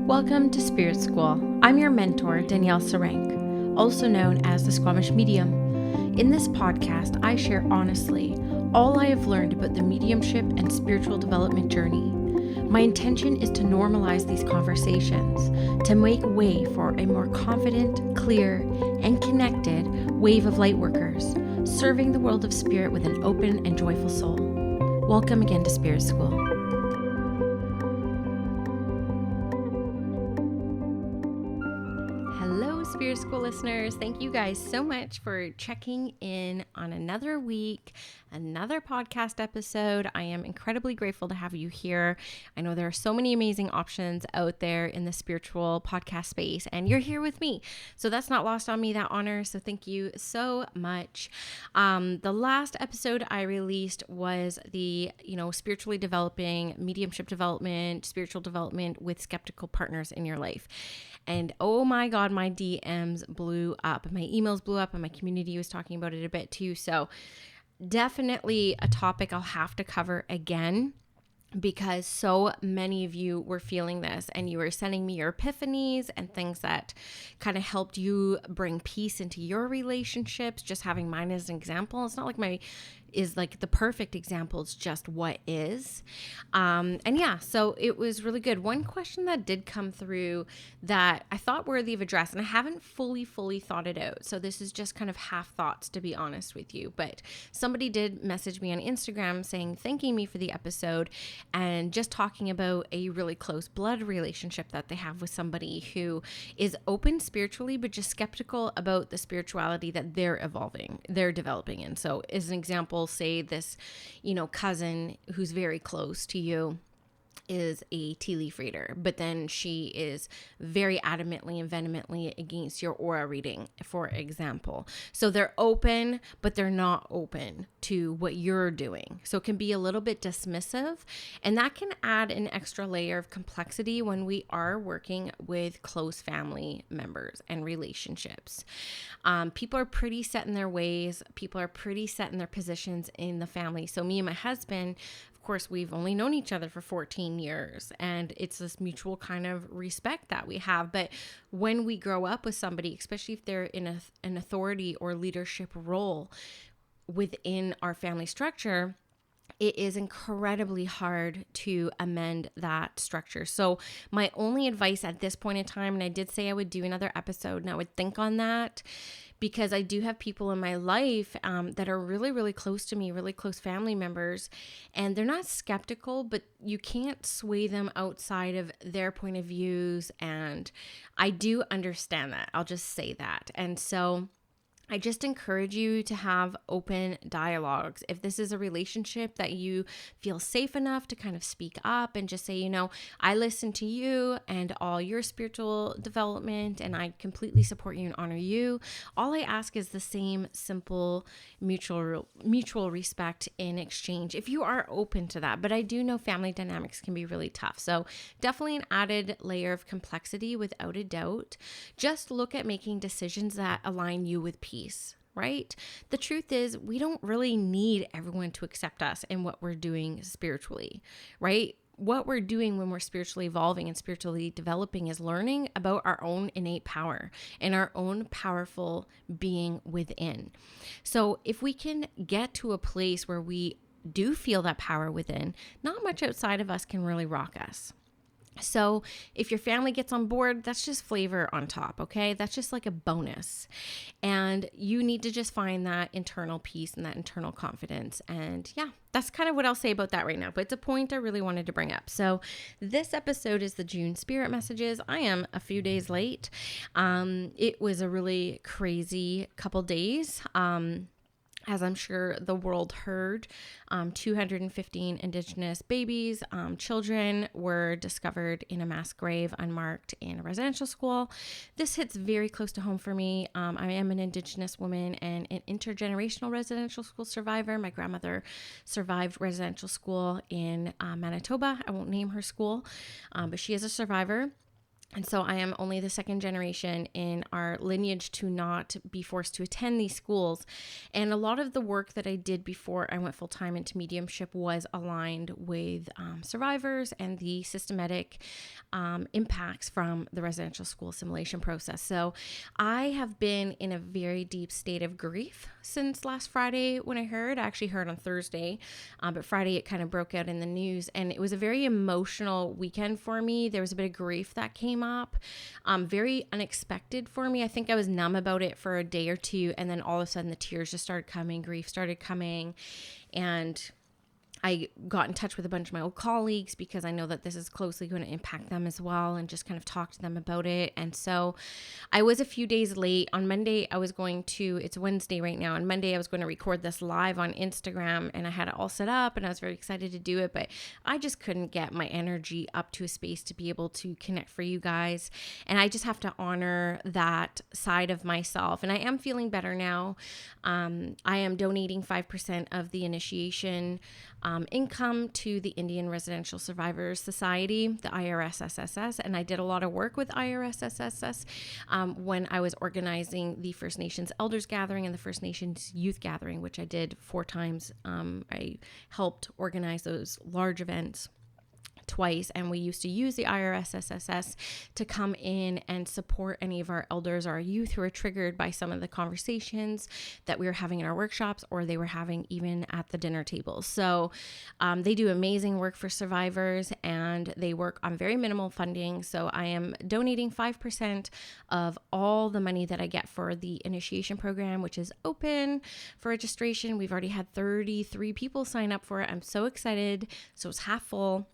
Welcome to Spirit School. I'm your mentor, Danielle Sarank, also known as the Squamish Medium. In this podcast, I share honestly all I have learned about the mediumship and spiritual development journey. My intention is to normalize these conversations, to make way for a more confident, clear, and connected wave of lightworkers, serving the world of spirit with an open and joyful soul. Welcome again to Spirit School. Spirit School listeners, thank you guys so much for checking in on another week, another podcast episode. I am incredibly grateful to have you here. I know there are so many amazing options out there in the spiritual podcast space, and you're here with me. So that's not lost on me, that honor. So thank you so much. The last episode I released was the, spiritually developing, mediumship development, spiritual development with skeptical partners in your life. And oh my God, my DMs blew up. My emails blew up and my community was talking about it a bit too. So definitely a topic I'll have to cover again, because so many of you were feeling this and you were sending me your epiphanies and things that kind of helped you bring peace into your relationships. Just having mine as an example. It's not like my is like the perfect example. It's just what is. So it was really good. One question that did come through that I thought worthy of address, and I haven't fully thought it out. So this is just kind of half thoughts, to be honest with you. But somebody did message me on Instagram saying, thanking me for the episode and just talking about a really close blood relationship that they have with somebody who is open spiritually, but just skeptical about the spirituality that they're developing in. So as an example, say this, cousin who's very close to you is a tea leaf reader, but then she is very adamantly and vehemently against your aura reading, for example. So they're open, but they're not open to what you're doing. So it can be a little bit dismissive, and that can add an extra layer of complexity when we are working with close family members and relationships. People are pretty set in their ways. People are pretty set in their positions in the family. So me and my husband, of course, we've only known each other for 14 years, and it's this mutual kind of respect that we have. But when we grow up with somebody, especially if they're in an authority or leadership role within our family structure, it is incredibly hard to amend that structure. So my only advice at this point in time, and I did say I would do another episode and I would think on that, because I do have people in my life that are really, really close to me, really close family members, and they're not skeptical, but you can't sway them outside of their point of views. And I do understand that. I'll just say that. And so I just encourage you to have open dialogues. If this is a relationship that you feel safe enough to kind of speak up and just say, I listen to you and all your spiritual development, and I completely support you and honor you. All I ask is the same simple mutual respect in exchange, if you are open to that. But I do know family dynamics can be really tough. So definitely an added layer of complexity, without a doubt. Just look at making decisions that align you with peace. Right? The truth is, we don't really need everyone to accept us and what we're doing spiritually, right? What we're doing when we're spiritually evolving and spiritually developing is learning about our own innate power and our own powerful being within. So if we can get to a place where we do feel that power within, not much outside of us can really rock us. So if your family gets on board, that's just flavor on top, okay? That's just like a bonus. And you need to just find that internal peace and that internal confidence. And yeah, that's kind of what I'll say about that right now. But it's a point I really wanted to bring up. So this episode is the June Spirit Messages. I am a few days late. It was a really crazy couple days. As I'm sure the world heard, 215 Indigenous babies, children were discovered in a mass grave unmarked in a residential school. This hits very close to home for me. I am an Indigenous woman and an intergenerational residential school survivor. My grandmother survived residential school in Manitoba. I won't name her school, but she is a survivor. And so I am only the second generation in our lineage to not be forced to attend these schools. And a lot of the work that I did before I went full time into mediumship was aligned with survivors and the systematic impacts from the residential school assimilation process. So I have been in a very deep state of grief since last Friday when I heard. I actually heard on Thursday, but Friday it kind of broke out in the news. And it was a very emotional weekend for me. There was a bit of grief that came up, very unexpected for me. I think I was numb about it for a day or two, and then all of a sudden the tears just started coming, grief started coming, and I got in touch with a bunch of my old colleagues because I know that this is closely going to impact them as well, and just kind of talk to them about it. And so I was a few days late. On Monday, it's Wednesday right now. On Monday, I was going to record this live on Instagram, and I had it all set up and I was very excited to do it, but I just couldn't get my energy up to a space to be able to connect for you guys. And I just have to honor that side of myself. And I am feeling better now. I am donating 5% of the initiation income to the Indian Residential Survivors Society, the IRSSSS, and I did a lot of work with IRSSSS when I was organizing the First Nations Elders Gathering and the First Nations Youth Gathering, which I did 4 times. I helped organize those large events twice, and we used to use the IRSSSS to come in and support any of our elders or our youth who are triggered by some of the conversations that we were having in our workshops, or they were having even at the dinner table. So they do amazing work for survivors, and they work on very minimal funding. So I am donating 5% of all the money that I get for the initiation program, which is open for registration. We've already had 33 people sign up for it. I'm so excited. So it's half full.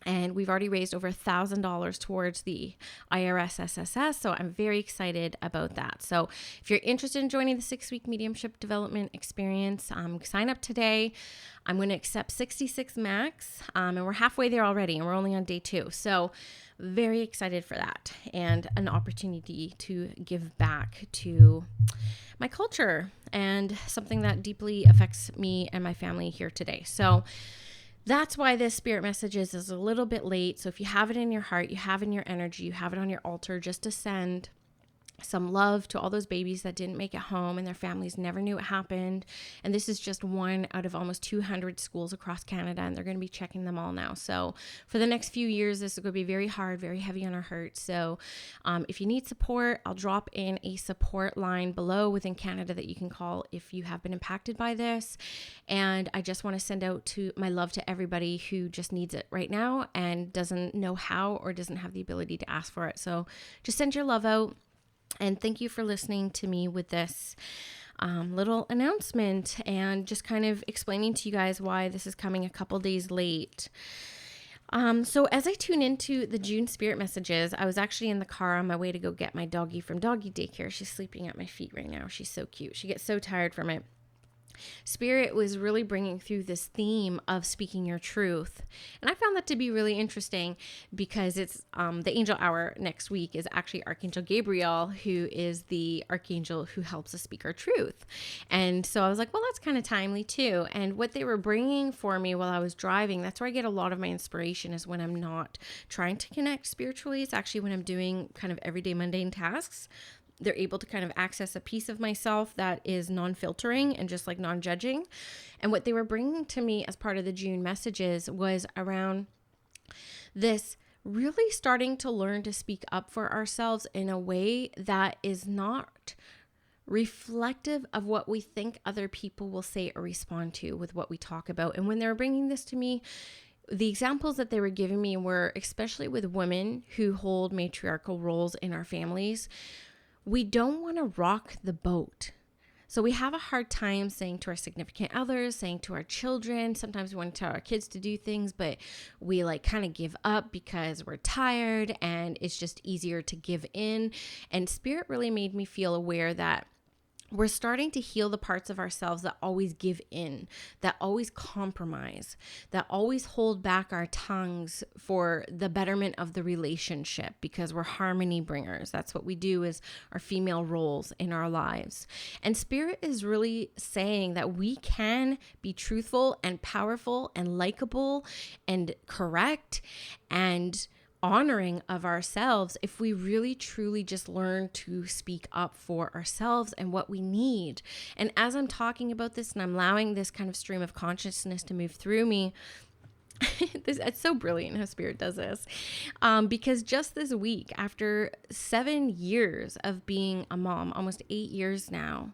And we've already raised over $1,000 towards the IRSSSS. So I'm very excited about that. So if you're interested in joining the 6-week mediumship development experience, sign up today. I'm going to accept 66 max, and we're halfway there already, and we're only on day 2. So very excited for that, and an opportunity to give back to my culture and something that deeply affects me and my family here today. So that's why this spirit message is a little bit late. So if you have it in your heart, you have it in your energy, you have it on your altar, just to send some love to all those babies that didn't make it home and their families never knew it happened. And this is just one out of almost 200 schools across Canada, and they're going to be checking them all now. So for the next few years, this is going to be very hard, very heavy on our hearts. So if you need support, I'll drop in a support line below within Canada that you can call if you have been impacted by this. And I just want to send out to my love to everybody who just needs it right now and doesn't know how or doesn't have the ability to ask for it. So just send your love out. And thank you for listening to me with this little announcement and just kind of explaining to you guys why this is coming a couple days late. So as I tune into the June spirit messages, I was actually in the car on my way to go get my doggie from doggy daycare. She's sleeping at my feet right now. She's so cute. She gets so tired from it. Spirit was really bringing through this theme of speaking your truth. And I found that to be really interesting because it's the angel hour next week is actually Archangel Gabriel, who is the archangel who helps us speak our truth. And so I was like, well, that's kind of timely too. And what they were bringing for me while I was driving, that's where I get a lot of my inspiration, is when I'm not trying to connect spiritually. It's actually when I'm doing kind of everyday mundane tasks. They're able to kind of access a piece of myself that is non-filtering and just like non-judging. And what they were bringing to me as part of the June messages was around this really starting to learn to speak up for ourselves in a way that is not reflective of what we think other people will say or respond to with what we talk about. And when they were bringing this to me, the examples that they were giving me were especially with women who hold matriarchal roles in our families. We don't want to rock the boat. So we have a hard time saying to our significant others, saying to our children, sometimes we want to tell our kids to do things, but we like kind of give up because we're tired and it's just easier to give in. And Spirit really made me feel aware that we're starting to heal the parts of ourselves that always give in, that always compromise, that always hold back our tongues for the betterment of the relationship, because we're harmony bringers. That's what we do, is our female roles in our lives. And Spirit is really saying that we can be truthful and powerful and likable and correct and honoring of ourselves if we really truly just learn to speak up for ourselves and what we need. And as I'm talking about this and I'm allowing this kind of stream of consciousness to move through me, it's so brilliant how Spirit does this. Because just this week, after 7 years of being a mom, almost 8 years now,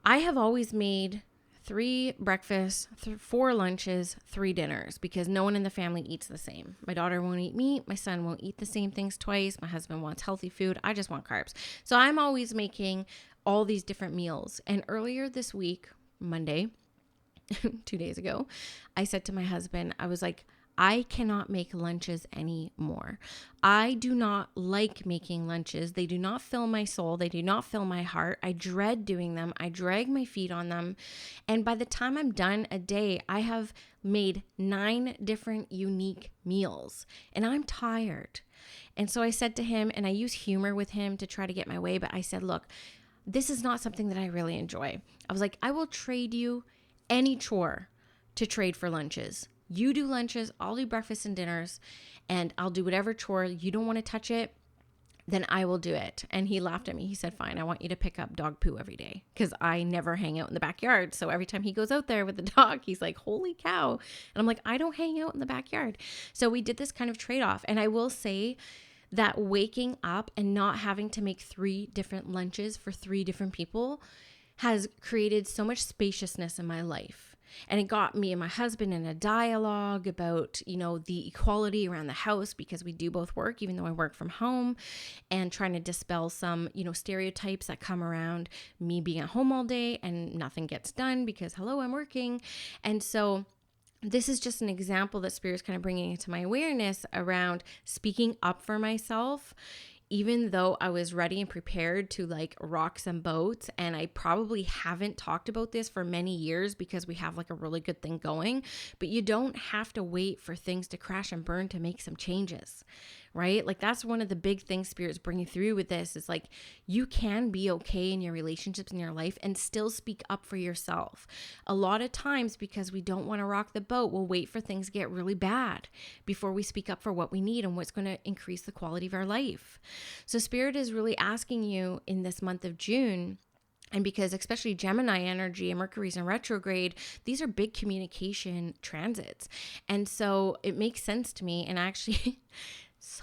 I have always made 3 breakfasts, 4 lunches, 3 dinners, because no one in the family eats the same. My daughter won't eat meat. My son won't eat the same things twice. My husband wants healthy food. I just want carbs. So I'm always making all these different meals. And earlier this week, Monday, 2 days ago, I said to my husband, I was like, I cannot make lunches anymore. I do not like making lunches. They do not fill my soul. They do not fill my heart. I dread doing them. I drag my feet on them. And by the time I'm done a day, I have made 9 different unique meals and I'm tired. And so I said to him, and I use humor with him to try to get my way, but I said, look, this is not something that I really enjoy. I was like, I will trade you any chore to trade for lunches. You do lunches, I'll do breakfast and dinners, and I'll do whatever chore. You don't want to touch it, then I will do it. And he laughed at me. He said, fine, I want you to pick up dog poo every day, because I never hang out in the backyard. So every time he goes out there with the dog, he's like, holy cow. And I'm like, I don't hang out in the backyard. So we did this kind of trade-off. And I will say that waking up and not having to make 3 different lunches for 3 different people has created so much spaciousness in my life. And it got me and my husband in a dialogue about, the equality around the house, because we do both work, even though I work from home, and trying to dispel some, stereotypes that come around me being at home all day and nothing gets done because, hello, I'm working. And so this is just an example that Spirit's kind of bringing into my awareness around speaking up for myself. Even though I was ready and prepared to rock some boats, and I probably haven't talked about this for many years because we have a really good thing going, but you don't have to wait for things to crash and burn to make some changes, right? That's one of the big things Spirit's bringing through with this is you can be okay in your relationships in your life and still speak up for yourself. A lot of times, because we don't want to rock the boat, we'll wait for things to get really bad before we speak up for what we need and what's going to increase the quality of our life. So Spirit is really asking you in this month of June, and because especially Gemini energy and Mercury's in retrograde, these are big communication transits. And so it makes sense to me. And actually,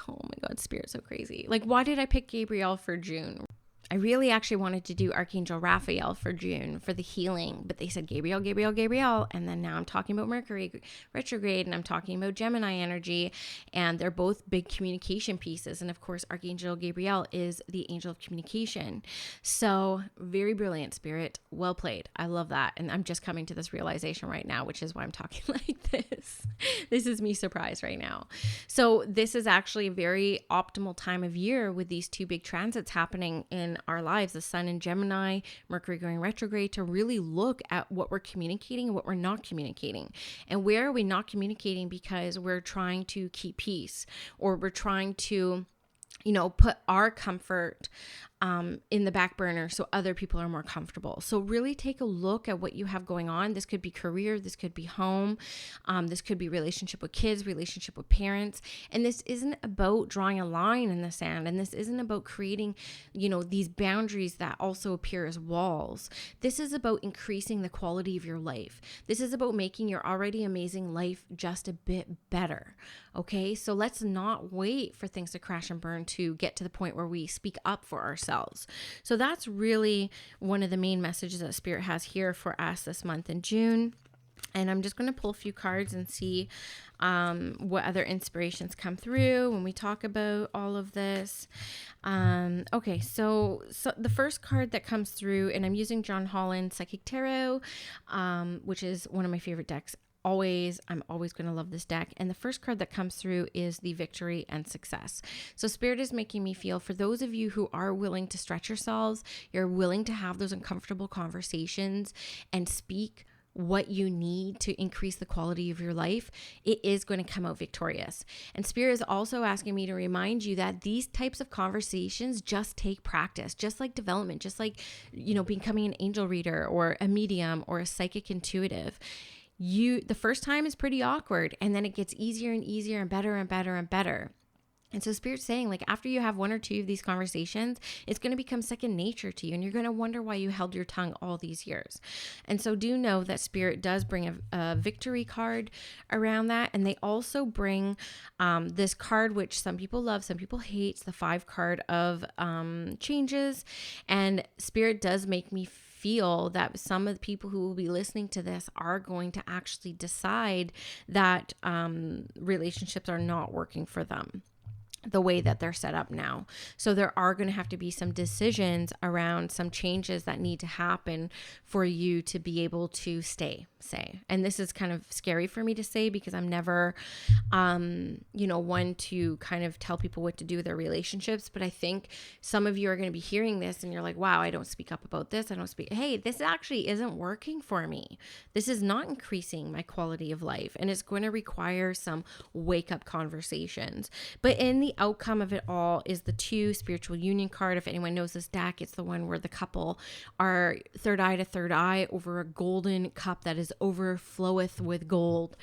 oh my God, Spirit's so crazy. Why did I pick Gabriel for June? I really actually wanted to do Archangel Raphael for June for the healing, but they said Gabriel, Gabriel, Gabriel. And then now I'm talking about Mercury retrograde and I'm talking about Gemini energy, and they're both big communication pieces. And of course, Archangel Gabriel is the angel of communication. So very brilliant, Spirit. Well played. I love that. And I'm just coming to this realization right now, which is why I'm talking like this. This is me surprised right now. So this is actually a very optimal time of year with these 2 big transits happening in our lives, the sun in Gemini, Mercury going retrograde, to really look at what we're communicating and what we're not communicating. And where are we not communicating because we're trying to keep peace, or we're trying to, put our comfort in the back burner so other people are more comfortable. So really take a look at what you have going on. This could be career, this could be home, this could be relationship with kids, relationship with parents. And this isn't about drawing a line in the sand, and this isn't about creating, these boundaries that also appear as walls. This is about increasing the quality of your life. This is about making your already amazing life just a bit better. Okay, so let's not wait for things to crash and burn to get to the point where we speak up for ourselves. So that's really one of the main messages that Spirit has here for us this month in June. And I'm just going to pull a few cards and see what other inspirations come through when we talk about all of this. Okay, so the first card that comes through, and I'm using John Holland's Psychic Tarot, which is one of my favorite decks. I'm always going to love this deck. And the first card that comes through is the victory and success. So Spirit is making me feel, for those of you who are willing to stretch yourselves, you're willing to have those uncomfortable conversations and speak what you need to increase the quality of your life, it is going to come out victorious. And Spirit is also asking me to remind you that these types of conversations just take practice, just like development, just like, becoming an angel reader or a medium or a psychic intuitive. the first time is pretty awkward, and then it gets easier and easier and better and better and better. And so Spirit's saying, like, after you have one or two of these conversations, it's going to become second nature to you. And you're going to wonder why you held your tongue all these years. And so do know that Spirit does bring a victory card around that. And they also bring this card, which some people love, some people hate. It's the 5 card of changes. And Spirit does make me feel that some of the people who will be listening to this are going to actually decide that relationships are not working for them the way that they're set up now. So there are going to have to be some decisions around some changes that need to happen for you to be able to say. And this is kind of scary for me to say because I'm never, one to kind of tell people what to do with their relationships. But I think some of you are going to be hearing this and you're like, wow, I don't speak up about this. Hey, this actually isn't working for me. This is not increasing my quality of life. And it's going to require some wake up conversations. But in the outcome of it all is the 2 spiritual union card. If anyone knows this deck, it's the one where the couple are third eye to third eye over a golden cup that is overfloweth with gold.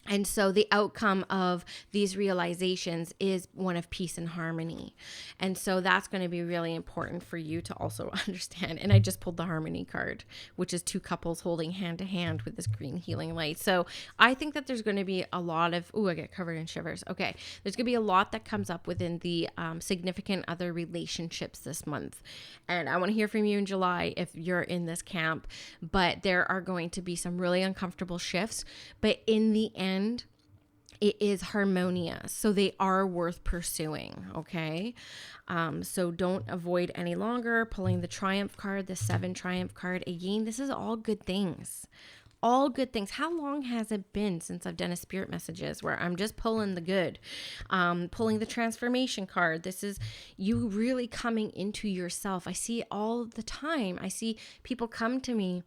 And so the outcome of these realizations is one of peace and harmony. And so that's going to be really important for you to also understand. And I just pulled the harmony card, which is 2 couples holding hand to hand with this green healing light. So I think that there's going to be a lot of, I get covered in shivers. Okay. There's going to be a lot that comes up within the significant other relationships this month. And I want to hear from you in July if you're in this camp, but there are going to be some really uncomfortable shifts, but in the end, it is harmonious. So they are worth pursuing. Okay. So don't avoid any longer pulling the triumph card, the 7 triumph card. Again, this is all good things. All good things. How long has it been since I've done a spirit messages where I'm just pulling the good, pulling the transformation card? This is you really coming into yourself. I see it all the time. I see people come to me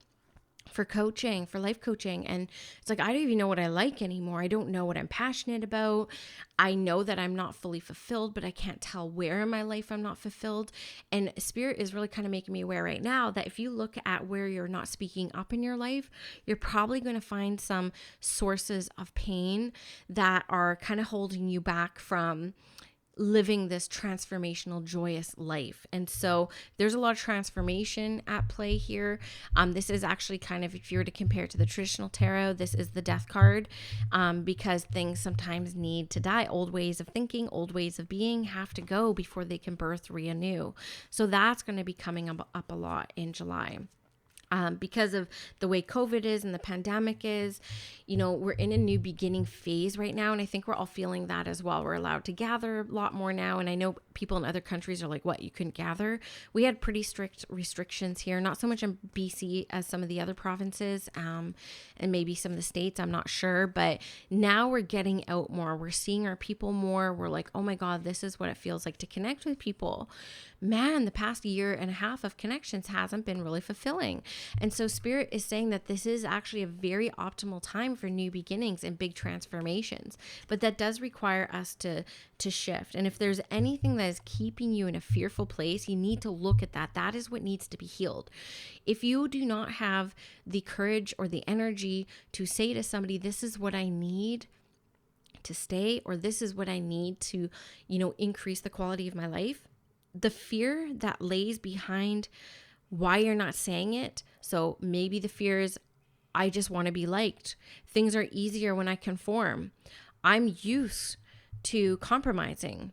for coaching, for life coaching. And it's like, I don't even know what I like anymore. I don't know what I'm passionate about. I know that I'm not fully fulfilled, but I can't tell where in my life I'm not fulfilled. And Spirit is really kind of making me aware right now that if you look at where you're not speaking up in your life, you're probably going to find some sources of pain that are kind of holding you back from living this transformational, joyous life. And so there's a lot of transformation at play here. This is actually kind of, if you were to compare to the traditional tarot, this is the death card, because things sometimes need to die. Old ways of thinking, old ways of being have to go before they can birth renew. So that's going to be coming up a lot in July. Because of the way COVID is and the pandemic is, we're in a new beginning phase right now. And I think we're all feeling that as well. We're allowed to gather a lot more now. And I know people in other countries are like, what, you couldn't gather? We had pretty strict restrictions here, not so much in BC as some of the other provinces, and maybe some of the states, I'm not sure. But now we're getting out more. We're seeing our people more. We're like, oh my God, this is what it feels like to connect with people. Man, the past year and a half of connections hasn't been really fulfilling. And so Spirit is saying that this is actually a very optimal time for new beginnings and big transformations. But that does require us to shift. And if there's anything that is keeping you in a fearful place, you need to look at that. That is what needs to be healed. If you do not have the courage or the energy to say to somebody, this is what I need to stay, or this is what I need to, increase the quality of my life, the fear that lays behind why you're not saying it. So maybe the fear is, I just want to be liked. Things are easier when I conform. I'm used to compromising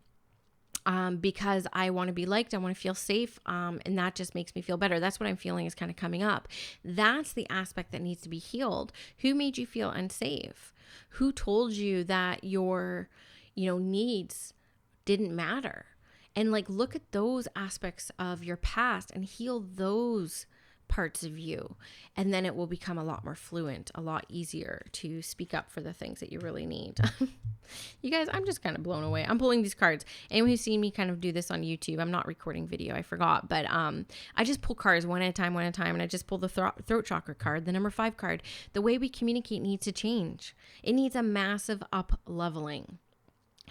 because I want to be liked. I want to feel safe. And that just makes me feel better. That's what I'm feeling is kind of coming up. That's the aspect that needs to be healed. Who made you feel unsafe? Who told you that your, needs didn't matter? And look at those aspects of your past and heal those parts of you. And then it will become a lot more fluent, a lot easier to speak up for the things that you really need. You guys, I'm just kind of blown away. I'm pulling these cards. Anyone who's seen me kind of do this on YouTube, I'm not recording video, I forgot. But I just pull cards one at a time. And I just pull the throat chakra card, the number 5 card. The way we communicate needs to change. It needs a massive up leveling.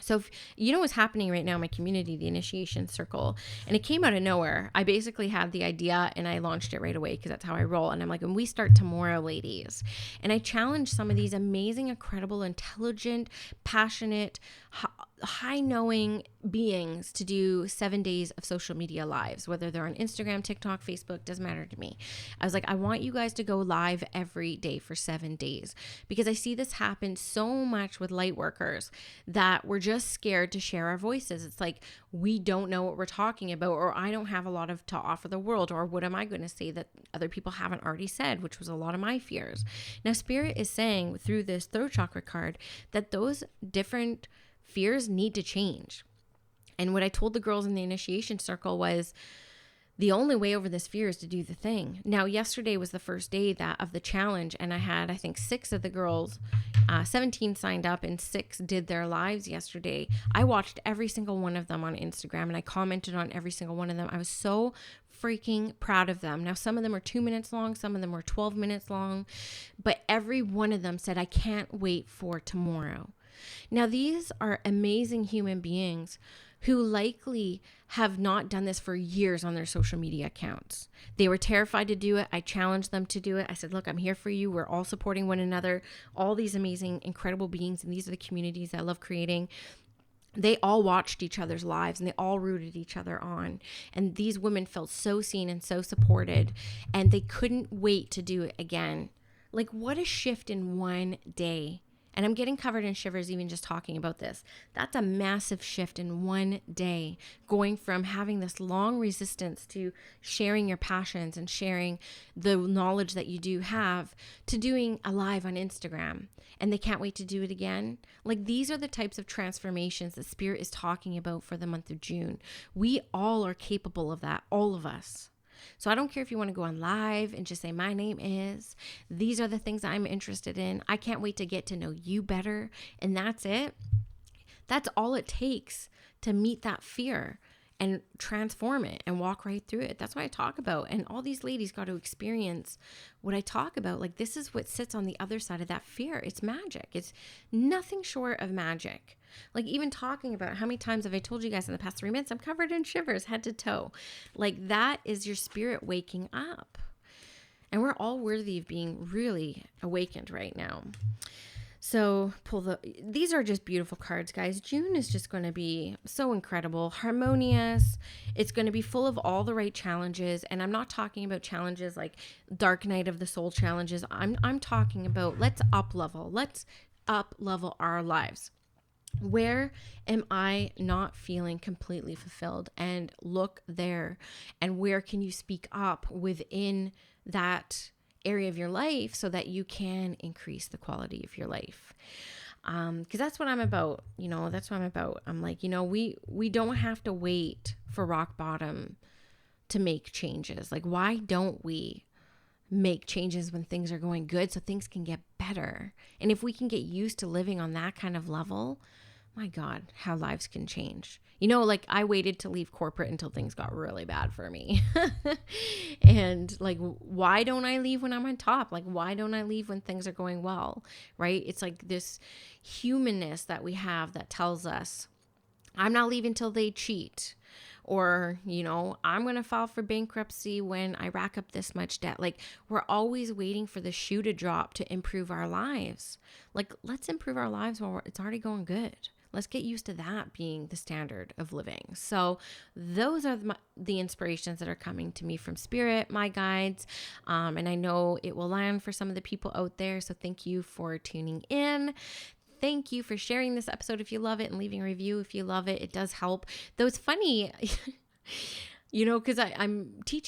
So if you know what's happening right now in my community, the initiation circle, and it came out of nowhere. I basically had the idea and I launched it right away because that's how I roll. And I'm like, when we start tomorrow, ladies, and I challenge some of these amazing, incredible, intelligent, passionate, high knowing beings to do 7 days of social media lives, whether they're on Instagram, TikTok, Facebook, doesn't matter to me. I was like, I want you guys to go live every day for 7 days, because I see this happen so much with light workers that we're just scared to share our voices. It's like, we don't know what we're talking about, or I don't have a lot of to offer the world, or what am I going to say that other people haven't already said, which was a lot of my fears. Now, Spirit is saying through this throat chakra card that those different fears need to change. And what I told the girls in the initiation circle was, the only way over this fear is to do the thing. Now, yesterday was the first day of the challenge, and I had, I think, 6 of the girls, 17 signed up, and 6 did their lives yesterday. I watched every single one of them on Instagram, and I commented on every single one of them. I was so freaking proud of them. Now, some of them are 2 minutes long, some of them were 12 minutes long, but every one of them said, I can't wait for tomorrow. Now, these are amazing human beings who likely have not done this for years on their social media accounts. They were terrified to do it. I challenged them to do it. I said, look, I'm here for you. We're all supporting one another. All these amazing, incredible beings, and these are the communities I love creating. They all watched each other's lives and they all rooted each other on. And these women felt so seen and so supported, and they couldn't wait to do it again. Like, what a shift in one day. And I'm getting covered in shivers even just talking about this. That's a massive shift in one day, going from having this long resistance to sharing your passions and sharing the knowledge that you do have, to doing a live on Instagram. And they can't wait to do it again. Like, these are the types of transformations that Spirit is talking about for the month of June. We all are capable of that, all of us. So I don't care if you want to go on live and just say, my name is, these are the things I'm interested in. I can't wait to get to know you better. And that's it. That's all it takes to meet that fear and transform it and walk right through it. That's what I talk about. And all these ladies got to experience what I talk about. Like, this is what sits on the other side of that fear. It's magic. It's nothing short of magic. Like, even talking about how many times have I told you guys in the past 3 minutes, I'm covered in shivers head to toe. Like, that is your spirit waking up. And we're all worthy of being really awakened right now. So these are just beautiful cards, guys. June is just going to be so incredible, harmonious. It's going to be full of all the right challenges. And I'm not talking about challenges like Dark Night of the Soul challenges. I'm talking about, let's up level our lives. Where am I not feeling completely fulfilled? And look there. And where can you speak up within that area of your life so that you can increase the quality of your life? Because that's what I'm about. That's what I'm about. I'm like, we don't have to wait for rock bottom to make changes. Like, why don't we make changes when things are going good so things can get better? And if we can get used to living on that kind of level, my God, how lives can change. Like, I waited to leave corporate until things got really bad for me. And like, why don't I leave when I'm on top? Like, why don't I leave when things are going well? Right? It's like this humanness that we have that tells us, I'm not leaving till they cheat. Or, I'm going to file for bankruptcy when I rack up this much debt. Like, we're always waiting for the shoe to drop to improve our lives. Like, let's improve our lives while it's already going good. Let's get used to that being the standard of living. So those are the inspirations that are coming to me from Spirit, my guides. And I know it will land for some of the people out there. So thank you for tuning in. Thank you for sharing this episode if you love it, and leaving a review if you love it. It does help. Though it's funny, because I teach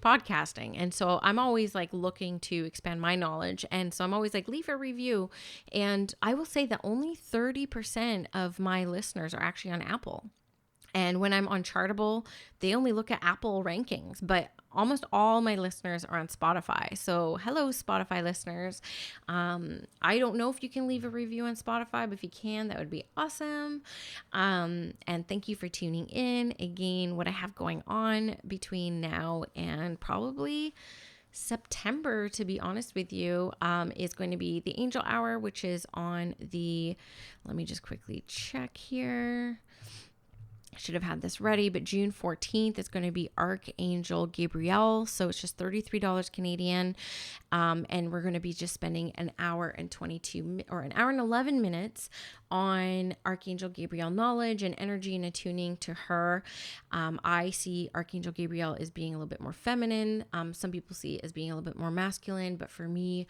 podcasting. And so I'm always like looking to expand my knowledge. And so I'm always like, leave a review. And I will say that only 30% of my listeners are actually on Apple. And when I'm on Chartable, they only look at Apple rankings, but almost all my listeners are on Spotify. So hello, Spotify listeners. I don't know if you can leave a review on Spotify, but if you can, that would be awesome. And thank you for tuning in. Again, what I have going on between now and probably September, to be honest with you, is going to be the Angel Hour, which is on let me just quickly check here. I should have had this ready, but June 14th is going to be Archangel Gabriels. So it's just $33 Canadian. And we're going to be just spending an hour and 11 minutes on Archangel Gabriel knowledge and energy and attuning to her. I see Archangel Gabriel as being a little bit more feminine. Some people see it as being a little bit more masculine, but for me,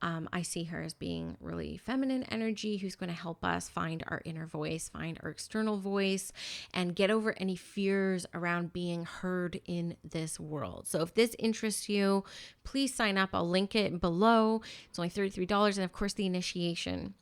I see her as being really feminine energy who's going to help us find our inner voice, find our external voice, and get over any fears around being heard in this world. So if this interests you, please sign up. I'll link it below. It's only $33. And of course, the initiation.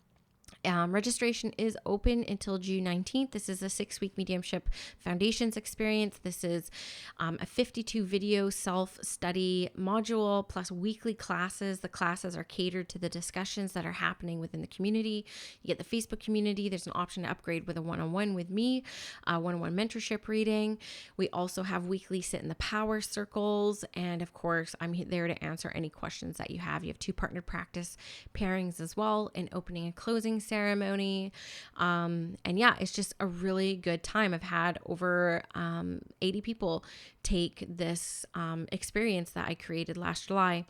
Registration is open until June 19th. This is a 6-week Mediumship Foundations experience. This is a 52 video self-study module plus weekly classes. The classes are catered to the discussions that are happening within the community. You get the Facebook community. There's an option to upgrade with a one-on-one with me, one-on-one mentorship reading. We also have weekly sit in the power circles. And of course, I'm there to answer any questions that you have. You have 2 partnered practice pairings as well, an opening and closing ceremony. And yeah, it's just a really good time. I've had over 80 people take this experience that I created last July,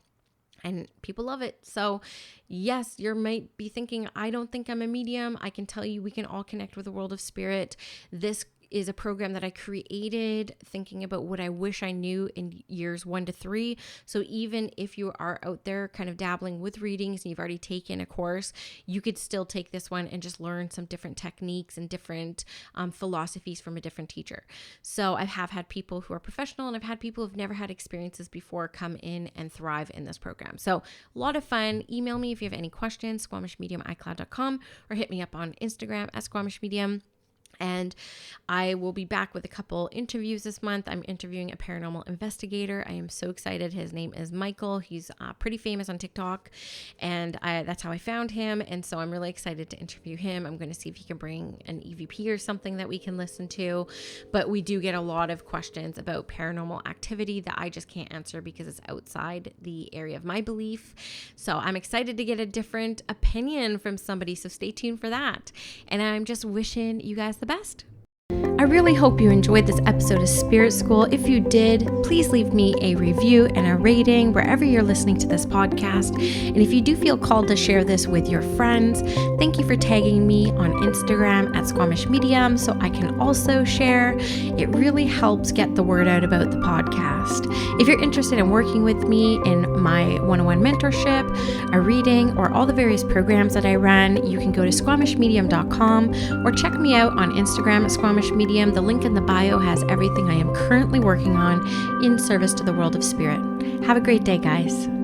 and people love it. So yes, you might be thinking, I don't think I'm a medium. I can tell you, we can all connect with the world of spirit. This is a program that I created thinking about what I wish I knew in years 1 to 3. So even if you are out there kind of dabbling with readings and you've already taken a course, you could still take this one and just learn some different techniques and different philosophies from a different teacher. So I have had people who are professional, and I've had people who've never had experiences before come in and thrive in this program. So a lot of fun. Email me if you have any questions, squamishmedium@icloud.com, or hit me up on Instagram at squamishmedium. And I will be back with a couple interviews this month. I'm interviewing a paranormal investigator. I am so excited. His name is Michael. He's pretty famous on TikTok, and that's how I found him. And so I'm really excited to interview him. I'm going to see if he can bring an EVP or something that we can listen to. But we do get a lot of questions about paranormal activity that I just can't answer because it's outside the area of my belief. So I'm excited to get a different opinion from somebody. So stay tuned for that. And I'm just wishing you guys the best. I really hope you enjoyed this episode of Spirit School. If you did, please leave me a review and a rating wherever you're listening to this podcast. And if you do feel called to share this with your friends, thank you for tagging me on Instagram at Squamish Medium so I can also share. It really helps get the word out about the podcast. If you're interested in working with me in my one-on-one mentorship, a reading, or all the various programs that I run, you can go to squamishmedium.com or check me out on Instagram at Squamish Medium. The link in the bio has everything I am currently working on in service to the world of spirit. Have a great day, guys.